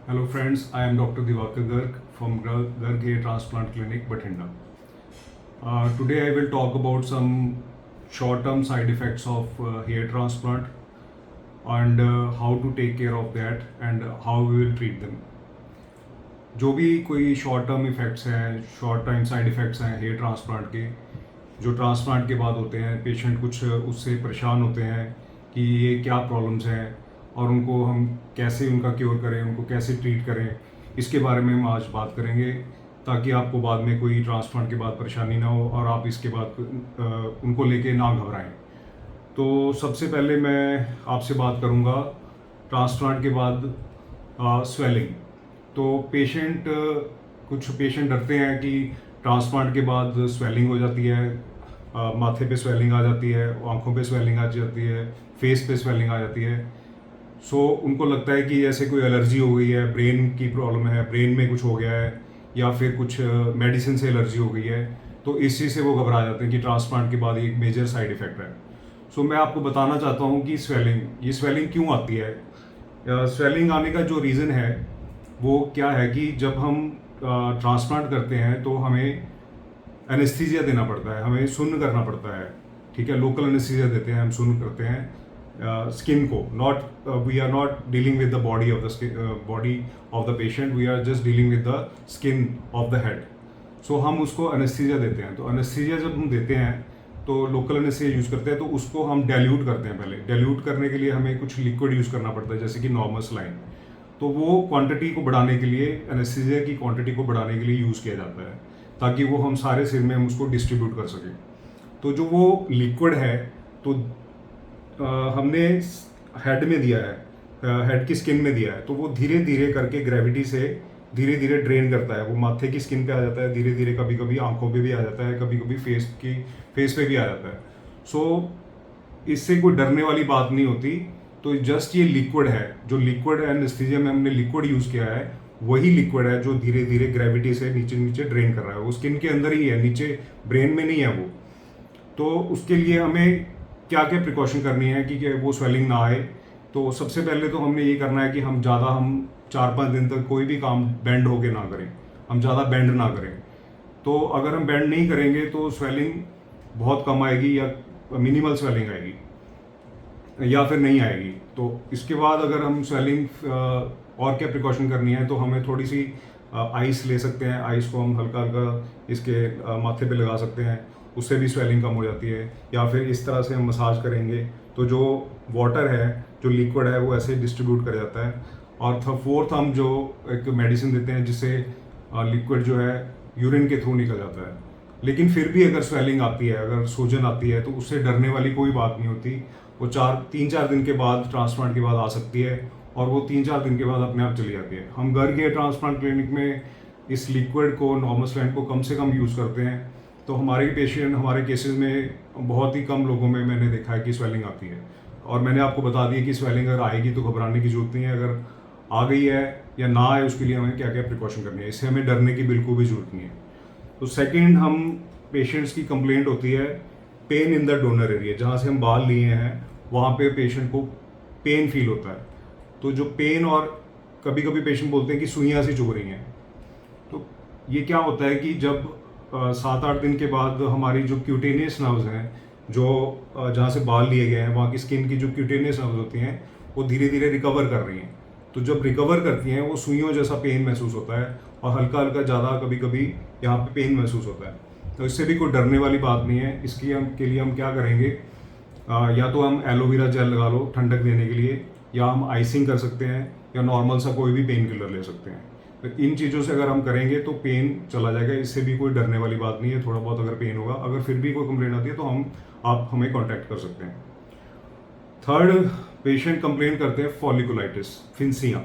Hello friends, I am Dr. Diwakar Garg from Garg Hair Transplant Clinic, Bathinda. Today I will talk about some short-term side effects of hair transplant and how to take care of that and how we will treat them. जो भी कोई short term effects हैं, short time side effects हैं hair transplant के, जो transplant के बाद होते हैं, पेशेंट कुछ उससे परेशान होते हैं कि ये क्या प्रॉब्लम्स हैं और उनको हम कैसे उनका क्योर करें, उनको कैसे ट्रीट करें, इसके बारे में हम आज बात करेंगे ताकि आपको बाद में कोई ट्रांसप्लांट के बाद परेशानी ना हो और आप इसके बाद उनको लेके ना घबराएं। तो सबसे पहले मैं आपसे बात करूंगा ट्रांसप्लांट के बाद स्वेलिंग। तो कुछ पेशेंट डरते हैं कि ट्रांसप्लांट के बाद स्वेलिंग हो जाती है, माथे पे स्वेलिंग आ जाती है, आंखों पे स्वेलिंग आ जाती है, फेस पे स्वेलिंग आ जाती है। उनको लगता है कि जैसे कोई एलर्जी हो गई है, ब्रेन की प्रॉब्लम है, ब्रेन में कुछ हो गया है या फिर कुछ मेडिसिन से एलर्जी हो गई है। तो इस चीज़ से वो घबरा जाते हैं कि ट्रांसप्लांट के बाद एक मेजर साइड इफ़ेक्ट है। मैं आपको बताना चाहता हूँ कि ये स्वेलिंग क्यों आती है। स्वेलिंग आने का जो रीज़न है वो क्या है कि जब हम ट्रांसप्लांट करते हैं तो हमें एनेस्थीसिया देना पड़ता है, हमें सुन्न करना पड़ता है। ठीक है, लोकल एनेस्थीसिया देते हैं, हम सुन्न करते हैं स्किन को। We are not dealing with the body of the patient, we are just dealing with the skin of the head. हम उसको एनेस्थीसिया देते हैं। तो एनेस्थीसिया जब हम देते हैं तो लोकल एनेस्थीसिया यूज़ करते हैं, तो उसको हम डाइल्यूट करते हैं। पहले डाइल्यूट करने के लिए हमें कुछ लिक्विड यूज़ करना पड़ता है, जैसे कि नॉर्मल सलाइन। तो वो क्वांटिटी को बढ़ाने के लिए, एनेस्थीसिया की क्वांटिटी को बढ़ाने के लिए यूज़ किया जाता है ताकि वो हम सारे सिर में हम उसको डिस्ट्रीब्यूट कर सकें। तो जो वो लिक्विड है तो हमने हेड में दिया है, हेड की स्किन में दिया है, तो वो धीरे धीरे करके ग्रेविटी से धीरे धीरे ड्रेन करता है। वो माथे की स्किन पे आ जाता है, धीरे धीरे कभी कभी आंखों पे भी आ जाता है, कभी कभी फेस पे भी आ जाता है। इससे कोई डरने वाली बात नहीं होती। तो जस्ट ये लिक्विड है, जो लिक्विड एनेस्थीसिया में हमने लिक्विड यूज़ किया है, वही लिक्विड है जो धीरे धीरे ग्रेविटी से नीचे नीचे ड्रेन कर रहा है। वो स्किन के अंदर ही है, नीचे ब्रेन में नहीं है वो। तो उसके लिए हमें क्या क्या प्रिकॉशन करनी है कि वो स्वेलिंग ना आए। तो सबसे पहले तो हमने ये करना है कि हम 4-5 दिन तक कोई भी काम बेंड होके ना करें, हम ज़्यादा बेंड ना करें। तो अगर हम बेंड नहीं करेंगे तो स्वेलिंग बहुत कम आएगी या मिनिमल स्वेलिंग आएगी या फिर नहीं आएगी। तो इसके बाद अगर हम स्वेलिंग और क्या प्रिकॉशन करनी है, तो हमें थोड़ी सी आइस ले सकते हैं। आइस को हम हल्का हल्का इसके माथे पे लगा सकते हैं, उससे भी स्वेलिंग कम हो जाती है। या फिर इस तरह से हम मसाज करेंगे तो जो वाटर है, जो लिक्विड है, वो ऐसे डिस्ट्रीब्यूट कर जाता है। और फोर्थ, हम जो एक मेडिसिन देते हैं जिससे लिक्विड जो है यूरिन के थ्रू निकल जाता है। लेकिन फिर भी अगर स्वेलिंग आती है, अगर सूजन आती है, तो उससे डरने वाली कोई बात नहीं होती। वो 3-4 दिन के बाद, ट्रांसप्लांट के बाद आ सकती है और वो 3-4 दिन के बाद अपने आप चली जाती है। हम घर के ट्रांसप्लांट क्लिनिक में इस लिक्विड को, नॉर्मल स्लाइन को कम से कम यूज़ करते हैं। तो हमारे केसेस में बहुत ही कम लोगों में मैंने देखा है कि स्वेलिंग आती है। और मैंने आपको बता दिया कि स्वेलिंग अगर आएगी तो घबराने की जरूरत नहीं है। अगर आ गई है या ना आए, उसके लिए हमें क्या क्या प्रिकॉशन करनी है, इससे हमें डरने की बिल्कुल भी जरूरत नहीं है। तो सेकेंड, हम पेशेंट्स की कंप्लेंट होती है pen in the donor area. जहाँ से हम बाल लिए हैं वहाँ पे पेशेंट को पेन फील होता है। तो जो पेन, और कभी कभी पेशेंट बोलते हैं कि सुइयाँ सी चुभ रही हैं। तो ये क्या होता है कि जब 7-8 दिन के बाद हमारी जो क्यूटेनियस नर्व्स हैं, जो जहाँ से बाल लिए गए हैं, वहाँ की स्किन की जो क्यूटेनियस नर्व्स होती हैं, वो धीरे धीरे रिकवर कर रही हैं। तो जब रिकवर करती हैं, वो सुइयों जैसा पेन महसूस होता है और हल्का हल्का ज़्यादा कभी कभी यहाँ पे पेन महसूस होता है। तो इससे भी कोई डरने वाली बात नहीं है। के लिए हम क्या करेंगे, या तो हम एलोवेरा जेल लगा लो ठंडक देने के लिए, या हम आइसिंग कर सकते हैं, या नॉर्मल सा कोई भी पेन किलर ले सकते हैं। तो इन चीज़ों से अगर हम करेंगे तो पेन चला जाएगा। इससे भी कोई डरने वाली बात नहीं है। थोड़ा बहुत अगर पेन होगा, अगर फिर भी कोई कंप्लेंट आती है तो आप हमें कांटेक्ट कर सकते हैं। थर्ड, पेशेंट कंप्लेंट करते हैं फॉलिकुलाइटिस, फिंसियाँ।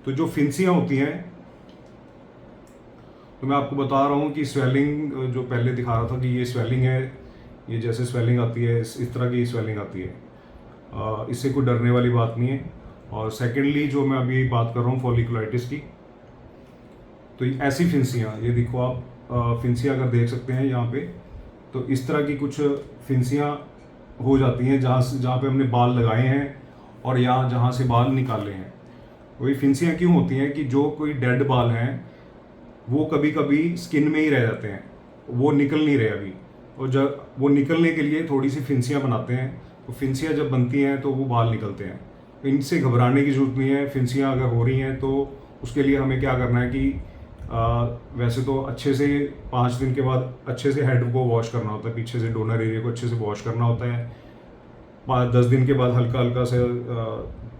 तो जो फिंसियाँ होती हैं, तो मैं आपको बता रहा हूँ कि स्वेलिंग जो पहले दिखा रहा था कि ये स्वेलिंग है, ये जैसे स्वेलिंग आती है, इस तरह की स्वेलिंग आती है। इससे कोई डरने वाली बात नहीं है। और सेकेंडली, जो मैं अभी बात कर रहा हूँ फॉलिकुलाइटिस की, तो ऐसी फिंसियाँ, ये देखो आप फिंसियाँ अगर देख सकते हैं यहाँ पे, तो इस तरह की कुछ फिंसियाँ हो जाती हैं जहाँ पे हमने बाल लगाए हैं और यहाँ जहाँ से बाल निकाले हैं। वही फिंसियाँ क्यों होती हैं कि जो कोई डेड बाल हैं वो कभी कभी स्किन में ही रह जाते हैं, वो निकल नहीं रहे अभी, और जब वो निकलने के लिए थोड़ी सी फिंसियाँ बनाते हैं, तो फिंसियाँ जब बनती हैं तो वो बाल निकलते हैं। तो इनसे घबराने की जरूरत नहीं है। फिंसियाँ अगर हो रही हैं तो उसके लिए हमें क्या करना है कि वैसे तो अच्छे से 5 दिन के बाद अच्छे से हेड को वॉश करना होता है, पीछे से डोनर एरिया को अच्छे से वॉश करना होता है। 10 दिन के बाद हल्का हल्का से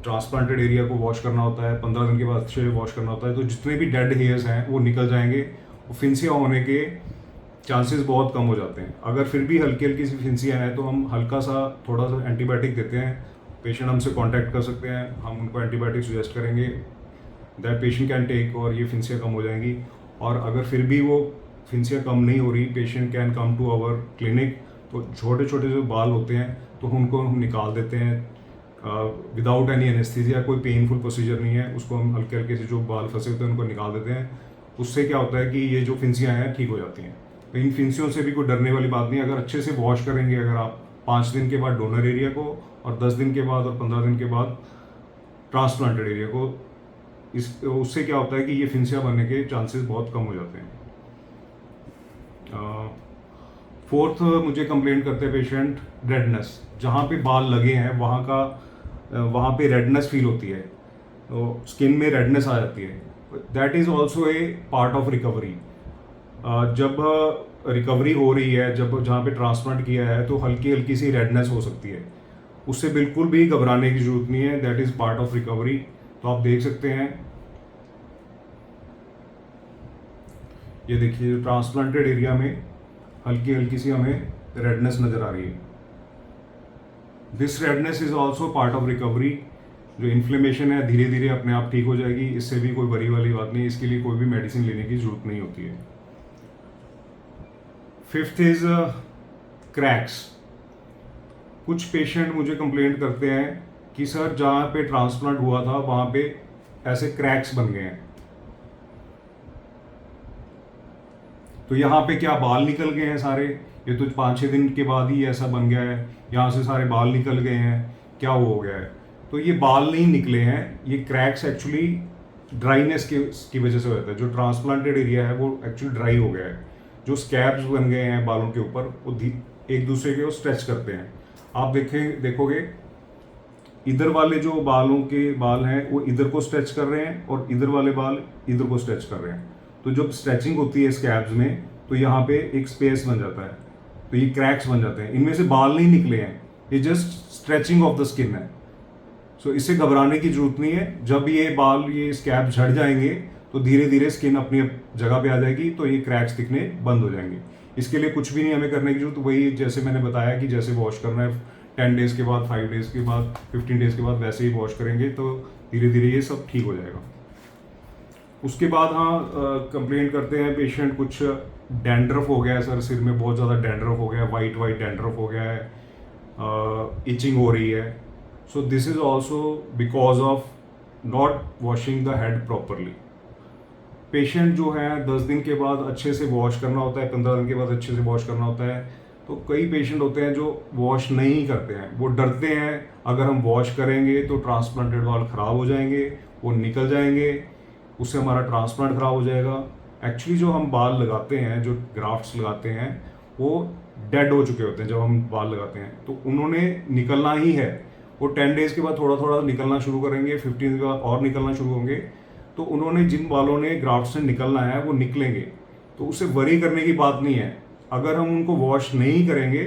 ट्रांसप्लांटेड एरिया को वॉश करना होता है। 15 दिन के बाद अच्छे से वॉश करना होता है। तो जितने भी डेड हेयर्स हैं वो निकल जाएंगे, और फिंसियाँ होने के चांसेस बहुत कम हो जाते हैं। अगर फिर भी हल्की हल्की सी फिंसियाँ हैं तो हम हल्का सा थोड़ा सा एंटीबायोटिक देते हैं। पेशेंट हमसे कांटेक्ट कर सकते हैं, हम उनको एंटीबायोटिक सजेस्ट करेंगे, दैट पेशेंट कैन टेक, और ये फिंसियाँ कम हो जाएंगी। और अगर फिर भी वो फिंसियाँ कम नहीं हो रही, patient can come to our clinic. तो छोटे छोटे जो बाल होते हैं तो उनको हम निकाल देते हैं विदाउट एनी एनेस्थीसिया। कोई पेनफुल प्रोसीजर नहीं है, उसको हम हल्के हल्के से जो बाल फंसे होते हैं उनको निकाल देते हैं। उससे क्या होता है कि ये जो फिंसियाँ हैं ठीक हो जाती हैं। तो इन फिंसियों से भी कोई डरने वाली बात नहीं है। अगर अच्छे से वॉश करेंगे, अगर आप 5 दिन के बाद डोनर एरिया को, और 10 दिन के बाद और 15 दिन के बाद ट्रांसप्लांटेड एरिया को, उससे क्या होता है कि ये फिंसियाँ बनने के चांसेस बहुत कम हो जाते हैं। फोर्थ, मुझे कंप्लेंट करते हैं पेशेंट रेडनेस। जहाँ पे बाल लगे हैं वहाँ पे रेडनेस फील होती है, तो स्किन में रेडनेस आ जाती है। That is also a part of recovery. जब रिकवरी हो रही है, जब जहाँ पे ट्रांसप्लांट किया है, तो हल्की हल्की सी रेडनेस हो सकती है। उससे बिल्कुल भी घबराने की जरूरत नहीं है, that is part of recovery. तो आप देख सकते हैं, ये देखिए ट्रांसप्लांटेड एरिया में हल्की हल्की सी हमें रेडनेस नज़र आ रही है। This redness is also part of recovery. जो इन्फ्लेमेशन है धीरे धीरे अपने आप ठीक हो जाएगी, इससे भी कोई बड़ी वाली बात नहीं, इसके लिए कोई भी मेडिसिन लेने की जरूरत नहीं होती है। Fifth is cracks. कुछ पेशेंट मुझे कंप्लेंट करते हैं कि सर जहाँ पे ट्रांसप्लांट हुआ था वहाँ पे ऐसे क्रैक्स बन गए हैं। तो यहाँ पे क्या बाल निकल गए हैं सारे? ये तो 5-6 दिन के बाद ही ऐसा बन गया है, यहाँ से सारे बाल निकल गए हैं, क्या वो हो गया है? तो ये बाल नहीं निकले हैं, ये क्रैक्स एक्चुअली ड्राइनेस की वजह से होता है। जो ट्रांसप्लांटेड एरिया है वो एक्चुअली ड्राई हो गया है। जो स्कैब्स बन गए हैं बालों के ऊपर, वो एक दूसरे के वो स्ट्रेच करते हैं। आप देखोगे इधर वाले जो बालों के बाल हैं वो इधर को स्ट्रेच कर रहे हैं, और इधर वाले बाल इधर को स्ट्रेच कर रहे हैं। तो जब स्ट्रेचिंग होती है स्कैब्स में, तो यहाँ पे एक स्पेस बन जाता है, तो ये क्रैक्स बन जाते हैं। इनमें से बाल नहीं निकले हैं, ये just stretching of the skin है। सो इससे घबराने की जरूरत नहीं है। जब ये बाल, ये स्कैब झड़ जाएंगे तो धीरे धीरे स्किन अपनी जगह पे आ जाएगी, तो ये क्रैक्स दिखने बंद हो जाएंगे। इसके लिए कुछ भी नहीं हमें करने की जरूरत। वही जैसे मैंने बताया कि जैसे वॉश करना है 10 डेज के बाद, 5 डेज के बाद, 15 डेज के बाद, वैसे ही वॉश करेंगे तो धीरे धीरे ये सब ठीक हो जाएगा। उसके बाद कंप्लेंट करते हैं पेशेंट, कुछ डैंड्रफ हो गया है सर, सिर में बहुत ज़्यादा डैंड्रफ हो गया है, वाइट वाइट डैंड्रफ हो गया है, इचिंग हो रही है। So this is also because of not washing the head properly. Patient जो है 10 दिन के बाद अच्छे से वॉश करना होता है, 15 दिन के बाद अच्छे से वॉश करना होता है। तो कई पेशेंट होते हैं जो वॉश नहीं करते हैं, वो डरते हैं अगर हम वॉश करेंगे तो ट्रांसप्लांटेड बाल ख़राब हो जाएंगे, वो निकल जाएंगे, उससे हमारा ट्रांसप्लांट ख़राब हो जाएगा। एक्चुअली जो हम बाल लगाते हैं, जो ग्राफ्ट्स लगाते हैं, वो डेड हो चुके होते हैं जब हम बाल लगाते हैं, तो उन्होंने निकलना ही है। वो 10 डेज के बाद थोड़ा थोड़ा निकलना शुरू करेंगे, 15 के बाद और निकलना शुरू होंगे। तो उन्होंने, जिन बालों ने ग्राफ्ट से निकलना है वो निकलेंगे, तो उससे वरी करने की बात नहीं है। अगर हम उनको वॉश नहीं करेंगे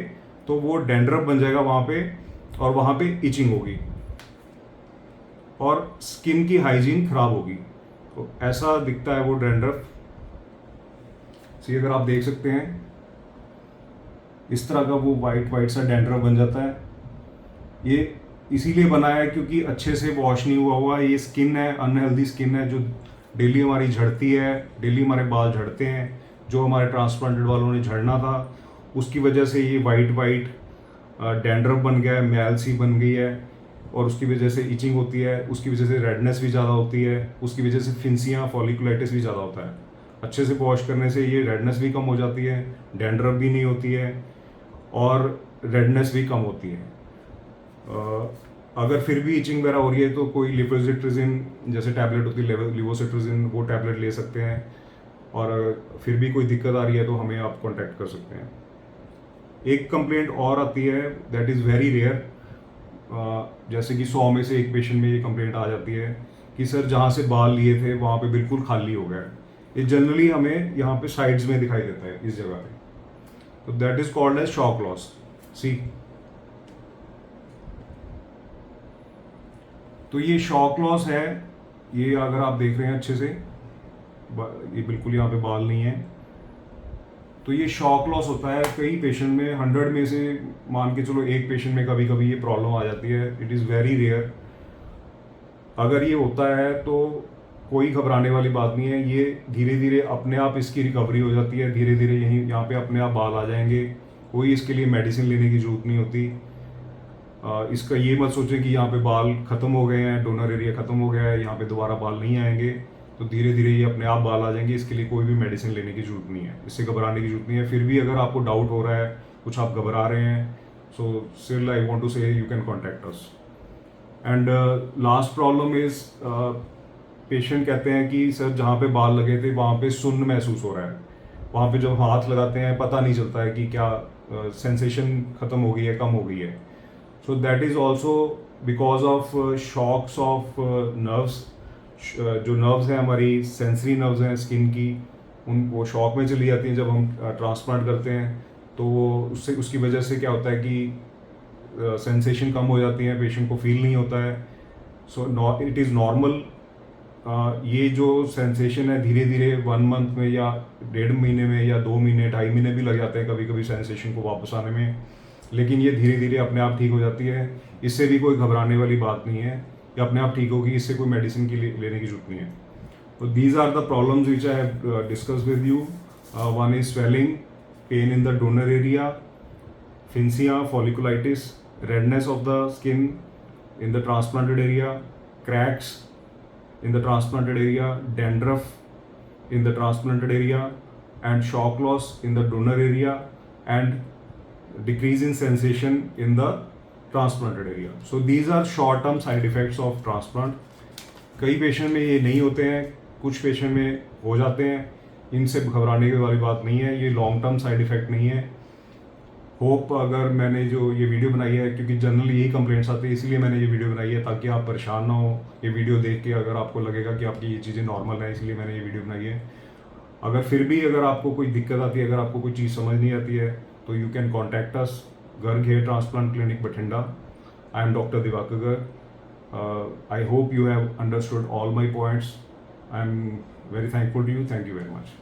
तो वो डैंड्रफ बन जाएगा वहाँ पे, और वहाँ पे इचिंग होगी और स्किन की हाइजीन खराब होगी। तो ऐसा दिखता है वो डैंड्रफ। सी अगर आप देख सकते हैं इस तरह का वो वाइट वाइट सा डैंड्रफ बन जाता है। ये इसीलिए बना है क्योंकि अच्छे से वॉश नहीं हुआ। ये स्किन है, अनहेल्दी स्किन है, जो डेली हमारी झड़ती है, डेली हमारे बाल झड़ते हैं, जो हमारे ट्रांसप्लांटेड बालों ने झड़ना था, उसकी वजह से ये वाइट वाइट डैंड्रफ बन गया है, मैल सी बन गई है, और उसकी वजह से इचिंग होती है, उसकी वजह से रेडनेस भी ज़्यादा होती है, उसकी वजह से फिंसियाँ, फॉलिकुलाइटिस भी ज़्यादा होता है। अच्छे से वॉश करने से ये रेडनेस भी कम हो जाती है, डैंड्रफ भी नहीं होती है, और रेडनेस भी कम होती है। अगर फिर भी इचिंग वगैरह हो रही है तो कोई लिवोसिट्रिजिन जैसे टैबलेट होती है लिवोसिट्रिजिन, वो टैबलेट ले सकते हैं। और अगर फिर भी कोई दिक्कत आ रही है तो हमें आप कांटेक्ट कर सकते हैं। एक कंप्लेंट और आती है, दैट इज़ वेरी रेयर। जैसे कि 100 में से एक पेशेंट में ये कंप्लेंट आ जाती है कि सर जहाँ से बाल लिए थे वहाँ पे बिल्कुल खाली हो गया है। ये जनरली हमें यहाँ पे साइड्स में दिखाई देता है, इस जगह पे। तो that is called age shock loss. See, तो ये शॉक लॉस है। ये अगर आप देख रहे हैं अच्छे से, ये बिल्कुल यहाँ पे बाल नहीं है। तो ये शॉक लॉस होता है कई पेशेंट में, 100 में से मान के चलो एक पेशेंट में कभी कभी ये प्रॉब्लम आ जाती है। It is very rare. अगर ये होता है तो कोई घबराने वाली बात नहीं है। ये धीरे धीरे अपने आप इसकी रिकवरी हो जाती है। धीरे धीरे यहाँ पे अपने आप बाल आ जाएंगे। कोई इसके लिए मेडिसिन लेने की जरूरत नहीं होती। इसका ये मत सोचें कि यहाँ पे बाल ख़त्म हो गए हैं, डोनर एरिया ख़त्म हो गया है, यहाँ पे दोबारा बाल नहीं आएंगे। तो धीरे धीरे ये अपने आप बाल आ जाएंगे। इसके लिए कोई भी मेडिसिन लेने की जरूरत नहीं है, इससे घबराने की जरूरत नहीं है। फिर भी अगर आपको डाउट हो रहा है, कुछ आप घबरा रहे हैं, so still I want to say you can contact us. And last problem is, patient कहते हैं कि सर जहाँ पे बाल लगे थे वहाँ पे सुन्न महसूस हो रहा है। वहाँ पे जब हाथ लगाते हैं पता नहीं चलता है कि क्या सेंसेशन ख़त्म हो गई है, कम हो गई है। So that is also because of shocks of nerves. जो नर्व्स हैं हमारी, सेंसरी नर्व्स हैं स्किन की, वो शॉक में चली जाती हैं जब हम ट्रांसप्लांट करते हैं। तो उससे उसकी वजह से क्या होता है कि सेंसेशन कम हो जाती है, पेशेंट को फील नहीं होता है। So it is normal. ये जो सेंसेशन है धीरे धीरे 1 मंथ में या 1.5 महीने में या 2 महीने 2.5 महीने भी लग जाते हैं कभी कभी सेंसेशन को वापस आने में। लेकिन ये धीरे धीरे अपने आप ठीक हो जाती है। इससे भी कोई घबराने वाली बात नहीं है। ये अपने आप ठीक होगी, इससे कोई मेडिसिन की लेने की जरूरत नहीं है। तो these are the problems which I have discuss with you. One is swelling, pain in the donor area, फिंसिया, folliculitis, redness of the skin in the transplanted area, cracks in the transplanted area, dandruff in the transplanted area, and shock loss in the donor area, and decrease in sensation in the transplanted area. So these are short term side effects of transplant. कई patient में ये नहीं होते हैं, कुछ patient में हो जाते हैं। इनसे घबराने की वाली बात नहीं है, ये लॉन्ग टर्म साइड इफेक्ट नहीं है। होप अगर मैंने जो ये वीडियो बनाई है, क्योंकि जनरली यही कंप्लेंट्स आती है, इसलिए मैंने ये वीडियो बनाई है ताकि आप परेशान ना हो। ये वीडियो देख के अगर आपको लगेगा कि आपकी ये चीज़ें नॉर्मल हैं, इसलिए मैंने ये वीडियो बनाई है। अगर फिर भी अगर आपको कोई दिक्कत आती है, अगर आपको कोई चीज़ समझ नहीं आती है, तो you can contact us, Garg hair transplant clinic Bathinda. I am doctor Diwakar Garg. I hope you have understood all my points. I'm very thankful to you. Thank you very much.